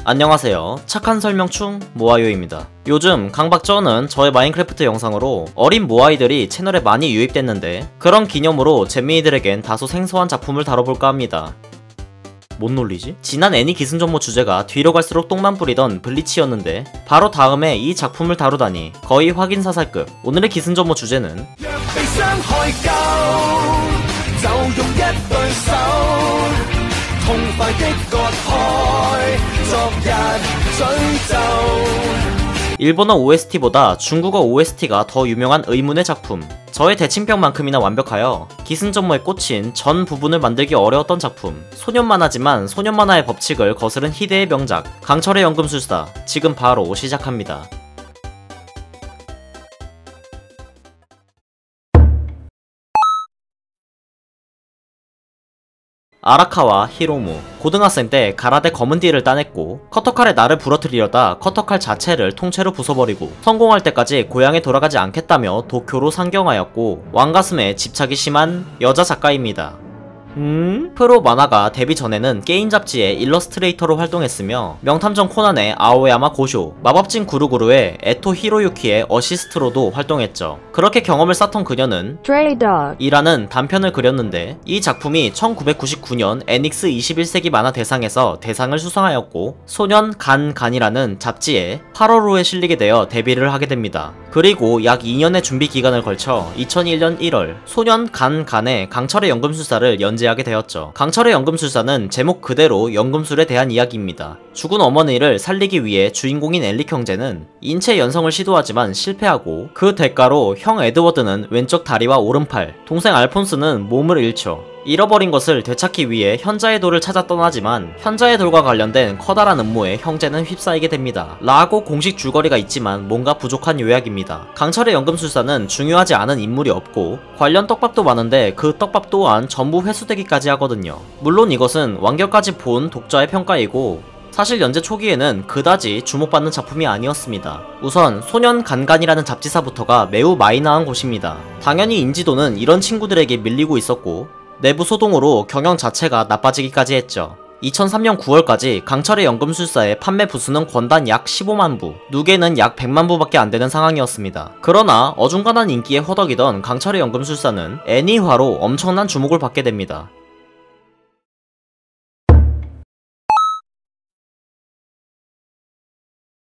안녕하세요. 착한 설명충 모아요입니다. 요즘 강박전은 저의 마인크래프트 영상으로 어린 모아이들이 채널에 많이 유입됐는데 그런 기념으로 잼민이들에겐 다소 생소한 작품을 다뤄볼까 합니다. 뭔 논리지? 지난 애니 기승전모 주제가 뒤로 갈수록 똥만 뿌리던 블리치였는데 바로 다음에 이 작품을 다루다니 거의 확인사살급. 오늘의 기승전모 주제는 일본어 OST보다 중국어 OST가 더 유명한 의문의 작품. 저의 대칭평만큼이나 완벽하여 기승전모에 꽂힌 전 부분을 만들기 어려웠던 작품. 소년만화지만 소년만화의 법칙을 거스른 희대의 명작 강철의 연금술사, 지금 바로 시작합니다. 아라카와 히로무, 고등학생 때 가라데 검은띠를 따냈고 커터칼에 나를 부러뜨리려다 커터칼 자체를 통째로 부숴버리고 성공할 때까지 고향에 돌아가지 않겠다며 도쿄로 상경하였고 왕가슴에 집착이 심한 여자 작가입니다. 프로 만화가 데뷔 전에는 게임 잡지의 일러스트레이터로 활동했으며 명탐정 코난의 아오야마 고쇼, 마법진 구루구루의 에토 히로유키의 어시스트로도 활동했죠. 그렇게 경험을 쌓던 그녀는 이라는 단편을 그렸는데 이 작품이 1999년 애닉스 21세기 만화 대상에서 대상을 수상하였고 소년 간간이라는 잡지에 8월 후에 실리게 되어 데뷔를 하게 됩니다. 그리고 약 2년의 준비 기간을 걸쳐 2001년 1월 소년 간간의 강철의 연금술사를 연재하게 되었죠. 강철의 연금술사는 제목 그대로 연금술에 대한 이야기입니다. 죽은 어머니를 살리기 위해 주인공인 엘릭 형제는 인체 연성을 시도하지만 실패하고 그 대가로 형 에드워드는 왼쪽 다리와 오른팔, 동생 알폰스는 몸을 잃죠. 잃어버린 것을 되찾기 위해 현자의 돌을 찾아 떠나지만 현자의 돌과 관련된 커다란 음모에 형제는 휩싸이게 됩니다. 라고 공식 줄거리가 있지만 뭔가 부족한 요약입니다. 강철의 연금술사는 중요하지 않은 인물이 없고 관련 떡밥도 많은데 그 떡밥 또한 전부 회수되기까지 하거든요. 물론 이것은 완결까지 본 독자의 평가이고 사실 연재 초기에는 그다지 주목받는 작품이 아니었습니다. 우선 소년 간간이라는 잡지사부터가 매우 마이너한 곳입니다. 당연히 인지도는 이런 친구들에게 밀리고 있었고 내부 소동으로 경영 자체가 나빠지기까지 했죠. 2003년 9월까지 강철의 연금술사의 판매 부수는 권단 약 15만 부, 누계는 약 100만 부밖에 안되는 상황이었습니다. 그러나 어중간한 인기에 허덕이던 강철의 연금술사는 애니화로 엄청난 주목을 받게 됩니다.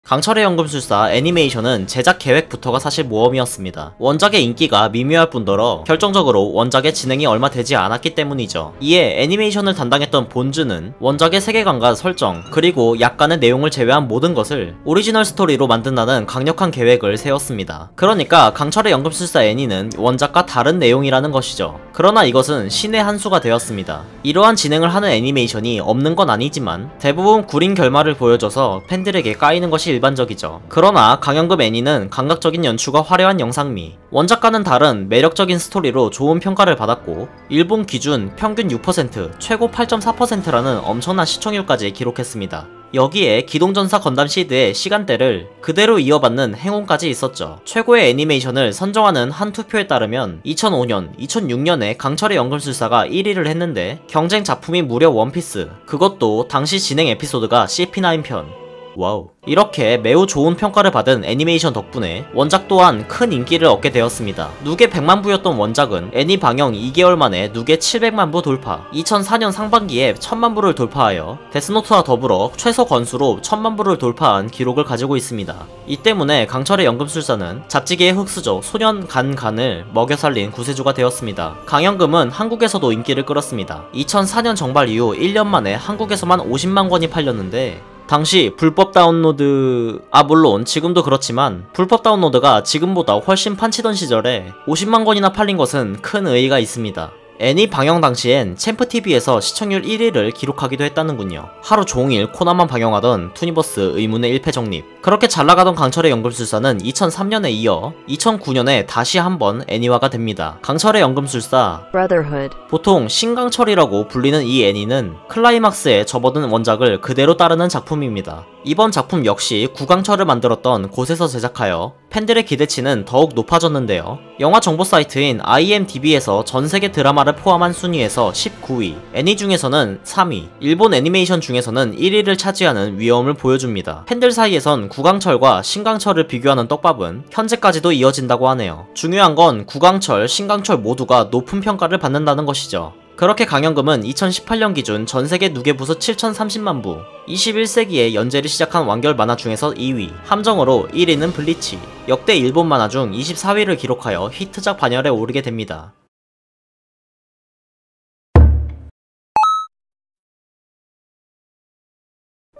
강철의 연금술사 애니메이션은 제작 계획부터가 사실 모험이었습니다. 원작의 인기가 미묘할 뿐더러 결정적으로 원작의 진행이 얼마 되지 않았기 때문이죠. 이에 애니메이션을 담당했던 본즈는 원작의 세계관과 설정, 그리고 약간의 내용을 제외한 모든 것을 오리지널 스토리로 만든다는 강력한 계획을 세웠습니다. 그러니까 강철의 연금술사 애니는 원작과 다른 내용이라는 것이죠. 그러나 이것은 신의 한 수가 되었습니다. 이러한 진행을 하는 애니메이션이 없는 건 아니지만 대부분 구린 결말을 보여줘서 팬들에게 까이는 것이 일반적이죠. 그러나 강연급 애니는 감각적인 연출과 화려한 영상미, 원작과는 다른 매력적인 스토리로 좋은 평가를 받았고 일본 기준 평균 6%, 최고 8.4%라는 엄청난 시청률까지 기록했습니다. 여기에 기동전사 건담 시드의 시간대를 그대로 이어받는 행운까지 있었죠. 최고의 애니메이션을 선정하는 한 투표에 따르면 2005년, 2006년에 강철의 연금술사가 1위를 했는데 경쟁 작품이 무려 원피스, 그것도 당시 진행 에피소드가 CP9편. 와우. 이렇게 매우 좋은 평가를 받은 애니메이션 덕분에 원작 또한 큰 인기를 얻게 되었습니다. 누계 100만 부였던 원작은 애니 방영 2개월 만에 누계 700만 부 돌파, 2004년 상반기에 1000만 부를 돌파하여 데스노트와 더불어 최소 건수로 1000만 부를 돌파한 기록을 가지고 있습니다. 이 때문에 강철의 연금술사는 잡지계의 흑수저 소년 간간을 먹여 살린 구세주가 되었습니다. 강연금은 한국에서도 인기를 끌었습니다. 2004년 정발 이후 1년 만에 한국에서만 50만 권이 팔렸는데 당시 불법 다운로드, 물론 지금도 그렇지만 불법 다운로드가 지금보다 훨씬 판치던 시절에 50만 권이나 팔린 것은 큰 의의가 있습니다. 애니 방영 당시엔 챔프TV에서 시청률 1위를 기록하기도 했다는군요. 하루 종일 코난만 방영하던 투니버스 의문의 1패 정립. 그렇게 잘나가던 강철의 연금술사는 2003년에 이어 2009년에 다시 한번 애니화가 됩니다. 강철의 연금술사 Brotherhood. 보통 신강철이라고 불리는 이 애니는 클라이막스에 접어든 원작을 그대로 따르는 작품입니다. 이번 작품 역시 구강철을 만들었던 곳에서 제작하여 팬들의 기대치는 더욱 높아졌는데요. 영화 정보 사이트인 IMDb에서 전세계 드라마를 포함한 순위에서 19위, 애니 중에서는 3위, 일본 애니메이션 중에서는 1위를 차지하는 위엄을 보여줍니다. 팬들 사이에선 구강철과 신강철을 비교하는 떡밥은 현재까지도 이어진다고 하네요. 중요한 건 구강철, 신강철 모두가 높은 평가를 받는다는 것이죠. 그렇게 강연금은 2018년 기준 전세계 누계부수 7030만 부, 21세기에 연재를 시작한 완결 만화 중에서 2위, 함정으로 1위는 블리치, 역대 일본 만화 중 24위를 기록하여 히트작 반열에 오르게 됩니다.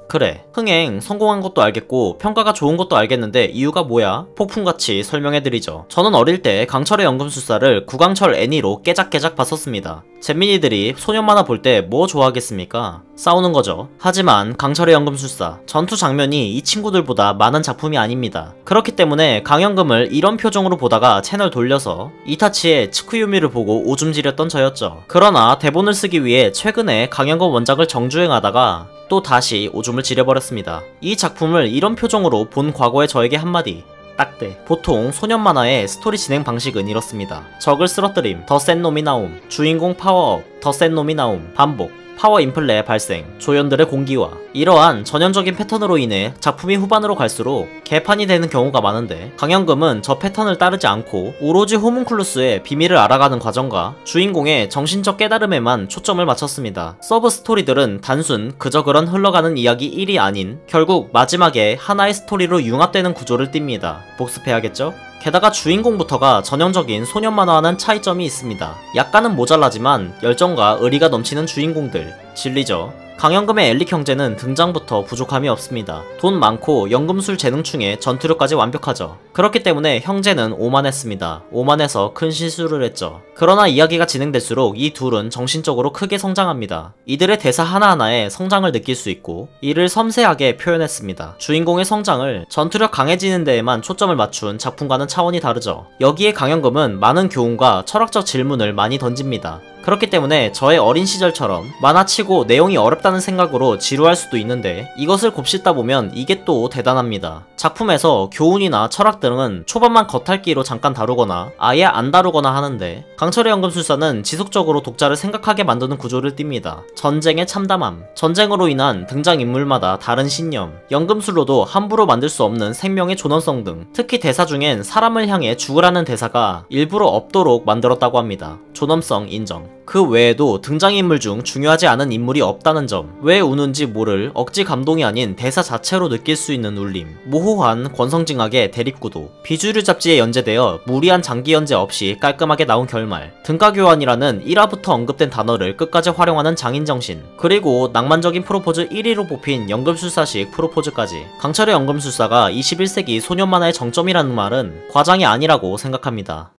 그래, 흥행 성공한 것도 알겠고 평가가 좋은 것도 알겠는데 이유가 뭐야? 폭풍같이 설명해드리죠. 저는 어릴 때 강철의 연금술사를 구강철 애니로 깨작깨작 봤었습니다. 잼민이들이 소년 만화 볼 때 뭐 좋아하겠습니까? 싸우는 거죠. 하지만 강철의 연금술사 전투 장면이 이 친구들보다 많은 작품이 아닙니다. 그렇기 때문에 강연금을 이런 표정으로 보다가 채널 돌려서 이타치의 츠쿠유미를 보고 오줌 지렸던 저였죠. 그러나 대본을 쓰기 위해 최근에 강연금 원작을 정주행하다가 또 다시 오줌을 지려버렸습니다. 이 작품을 이런 표정으로 본 과거의 저에게 한마디, 딱대. 보통 소년 만화의 스토리 진행 방식은 이렇습니다. 적을 쓰러뜨림, 더 센 놈이 나옴, 주인공 파워업, 더 센 놈이 나옴, 반복, 파워 인플레 발생, 조연들의 공기화. 이러한 전형적인 패턴으로 인해 작품이 후반으로 갈수록 개판이 되는 경우가 많은데, 강연금은 저 패턴을 따르지 않고 오로지 호문클루스의 비밀을 알아가는 과정과 주인공의 정신적 깨달음에만 초점을 맞췄습니다. 서브 스토리들은 단순 그저 그런 흘러가는 이야기 1이 아닌 결국 마지막에 하나의 스토리로 융합되는 구조를 띱니다. 복습해야겠죠? 게다가 주인공부터가 전형적인 소년 만화와는 차이점이 있습니다. 약간은 모자라지만 열정과 의리가 넘치는 주인공들. 진리죠. 강연금의 엘릭 형제는 등장부터 부족함이 없습니다. 돈 많고 연금술 재능충에 전투력까지 완벽하죠. 그렇기 때문에 형제는 오만했습니다. 오만해서 큰 실수를 했죠. 그러나 이야기가 진행될수록 이 둘은 정신적으로 크게 성장합니다. 이들의 대사 하나하나에 성장을 느낄 수 있고 이를 섬세하게 표현했습니다. 주인공의 성장을 전투력 강해지는 데에만 초점을 맞춘 작품과는 차원이 다르죠. 여기에 강연금은 많은 교훈과 철학적 질문을 많이 던집니다. 그렇기 때문에 저의 어린 시절처럼 만화치고 내용이 어렵다는 생각으로 지루할 수도 있는데 이것을 곱씹다 보면 이게 또 대단합니다. 작품에서 교훈이나 철학 등은 초반만 겉핥기로 잠깐 다루거나 아예 안 다루거나 하는데, 강철의 연금술사는 지속적으로 독자를 생각하게 만드는 구조를 띱니다. 전쟁의 참담함, 전쟁으로 인한 등장인물마다 다른 신념, 연금술로도 함부로 만들 수 없는 생명의 존엄성 등, 특히 대사 중엔 사람을 향해 죽으라는 대사가 일부러 없도록 만들었다고 합니다. 존엄성 인정. 그 외에도 등장인물 중 중요하지 않은 인물이 없다는 점, 왜 우는지 모를 억지 감동이 아닌 대사 자체로 느낄 수 있는 울림, 모호한 권성징악의 대립구도, 비주류 잡지에 연재되어 무리한 장기 연재 없이 깔끔하게 나온 결말, 등가교환이라는 1화부터 언급된 단어를 끝까지 활용하는 장인정신, 그리고 낭만적인 프로포즈 1위로 뽑힌 연금술사식 프로포즈까지. 강철의 연금술사가 21세기 소년 만화의 정점이라는 말은 과장이 아니라고 생각합니다.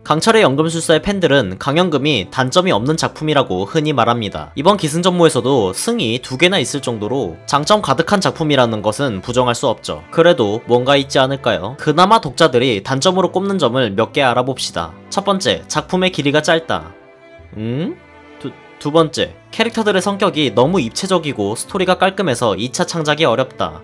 강철의 연금술사의 팬들은 강연금이 단점이 없는 작품이라고 흔히 말합니다. 이번 기승전무에서도 승이 2개나 있을 정도로 장점 가득한 작품이라는 것은 부정할 수 없죠. 그래도 뭔가 있지 않을까요? 그나마 독자들이 단점으로 꼽는 점을 몇 개 알아봅시다. 첫 번째, 작품의 길이가 짧다. 두 번째, 캐릭터들의 성격이 너무 입체적이고 스토리가 깔끔해서 2차 창작이 어렵다.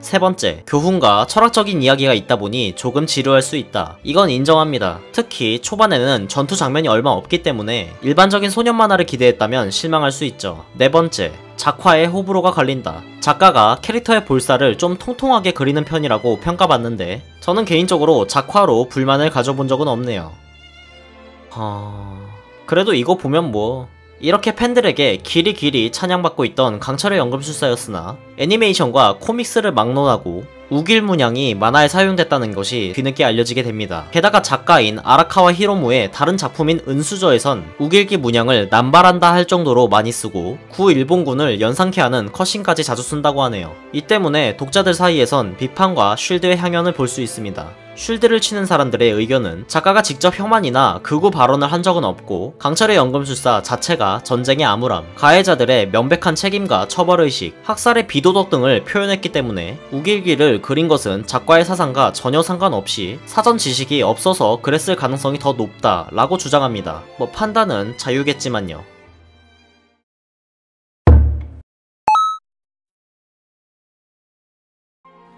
세 번째, 교훈과 철학적인 이야기가 있다 보니 조금 지루할 수 있다. 이건 인정합니다. 특히 초반에는 전투 장면이 얼마 없기 때문에 일반적인 소년 만화를 기대했다면 실망할 수 있죠. 네 번째, 작화에 호불호가 갈린다. 작가가 캐릭터의 볼살을 좀 통통하게 그리는 편이라고 평가받는데 저는 개인적으로 작화로 불만을 가져본 적은 없네요. 그래도 이거 보면 뭐 이렇게 팬들에게 길이 찬양받고 있던 강철의 연금술사였으나 애니메이션과 코믹스를 막론하고 우길 문양이 만화에 사용됐다는 것이 뒤늦게 알려지게 됩니다. 게다가 작가인 아라카와 히로무의 다른 작품인 은수저에선 우길기 문양을 남발한다 할 정도로 많이 쓰고 구 일본군을 연상케 하는 컷신까지 자주 쓴다고 하네요. 이 때문에 독자들 사이에선 비판과 쉴드의 향연을 볼 수 있습니다. 쉴드를 치는 사람들의 의견은 작가가 직접 혐한이나 극우 발언을 한 적은 없고 강철의 연금술사 자체가 전쟁의 암울함, 가해자들의 명백한 책임과 처벌의식, 학살의 비도덕 등을 표현했기 때문에 우길기를 그린 것은 작가의 사상과 전혀 상관없이 사전 지식이 없어서 그랬을 가능성이 더 높다 라고 주장합니다. 뭐 판단은 자유겠지만요.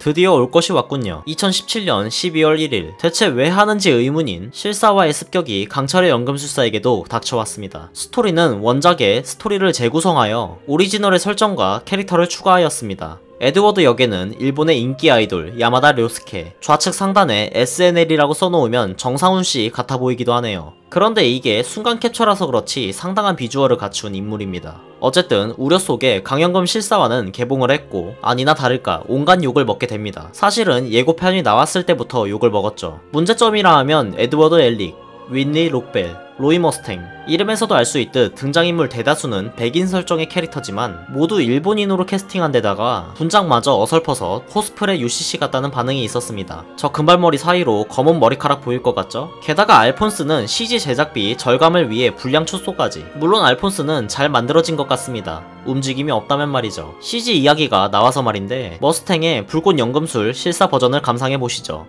드디어 올 것이 왔군요. 2017년 12월 1일 대체 왜 하는지 의문인 실사화의 습격이 강철의 연금술사에게도 닥쳐왔습니다. 스토리는 원작의 스토리를 재구성하여 오리지널의 설정과 캐릭터를 추가하였습니다. 에드워드 역에는 일본의 인기 아이돌 야마다 료스케, 좌측 상단에 SNL이라고 써놓으면 정상훈씨 같아 보이기도 하네요. 그런데 이게 순간 캡처라서 그렇지 상당한 비주얼을 갖춘 인물입니다. 어쨌든 우려 속에 강연금 실사화는 개봉을 했고 아니나 다를까 온갖 욕을 먹게 됩니다. 사실은 예고편이 나왔을 때부터 욕을 먹었죠. 문제점이라 하면 에드워드 엘릭, 윈리 록벨, 로이 머스탱, 이름에서도 알 수 있듯 등장인물 대다수는 백인 설정의 캐릭터지만 모두 일본인으로 캐스팅한 데다가 분장마저 어설퍼서 코스프레 UCC 같다는 반응이 있었습니다. 저 금발머리 사이로 검은 머리카락 보일 것 같죠? 게다가 알폰스는 CG 제작비 절감을 위해 불량 축소까지. 물론 알폰스는 잘 만들어진 것 같습니다. 움직임이 없다면 말이죠. CG 이야기가 나와서 말인데 머스탱의 불꽃 연금술 실사 버전을 감상해보시죠.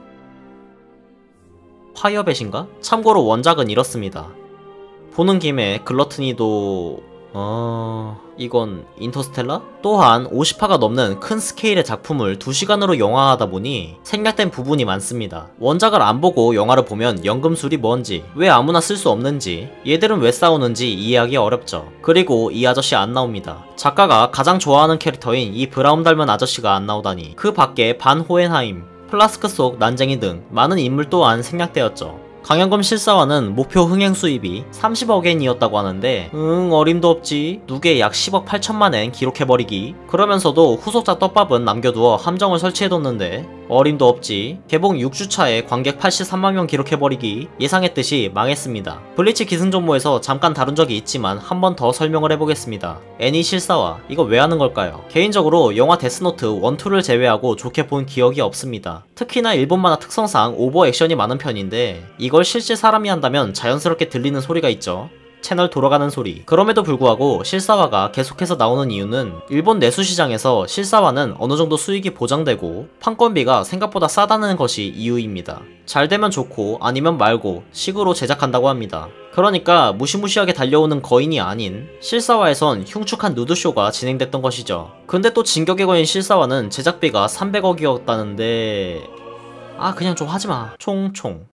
파이어벳인가? 참고로 원작은 이렇습니다. 보는 김에 글러트니도... 이건 인터스텔라? 또한 50화가 넘는 큰 스케일의 작품을 2시간으로 영화하다 보니 생략된 부분이 많습니다. 원작을 안 보고 영화를 보면 연금술이 뭔지, 왜 아무나 쓸 수 없는지, 얘들은 왜 싸우는지 이해하기 어렵죠. 그리고 이 아저씨 안 나옵니다. 작가가 가장 좋아하는 캐릭터인 이 브라운 닮은 아저씨가 안 나오다니. 그 밖에 반 호헨하임, 플라스크 속 난쟁이 등 많은 인물 또한 생략되었죠. 강연금 실사화는 목표 흥행 수입이 30억엔이었다고 하는데 어림도 없지. 누계 약 10억 8천만엔 기록해버리기. 그러면서도 후속작 떡밥은 남겨두어 함정을 설치해뒀는데 어림도 없지. 개봉 6주차에 관객 83만명 기록해버리기. 예상했듯이 망했습니다. 블리치 기승전모에서 잠깐 다룬 적이 있지만 한 번 더 설명을 해보겠습니다. 애니 실사화 이거 왜 하는 걸까요? 개인적으로 영화 데스노트 1, 2를 제외하고 좋게 본 기억이 없습니다. 특히나 일본 만화 특성상 오버 액션이 많은 편인데 이걸 실제 사람이 한다면 자연스럽게 들리는 소리가 있죠. 채널 돌아가는 소리. 그럼에도 불구하고 실사화가 계속해서 나오는 이유는 일본 내수 시장에서 실사화는 어느정도 수익이 보장되고 판권비가 생각보다 싸다는 것이 이유입니다. 잘 되면 좋고 아니면 말고 식으로 제작한다고 합니다. 그러니까 무시무시하게 달려오는 거인이 아닌 실사화에선 흉측한 누드쇼가 진행됐던 것이죠. 근데 또 진격의 거인 실사화는 제작비가 300억이었다는데 그냥 좀 하지마. 총총.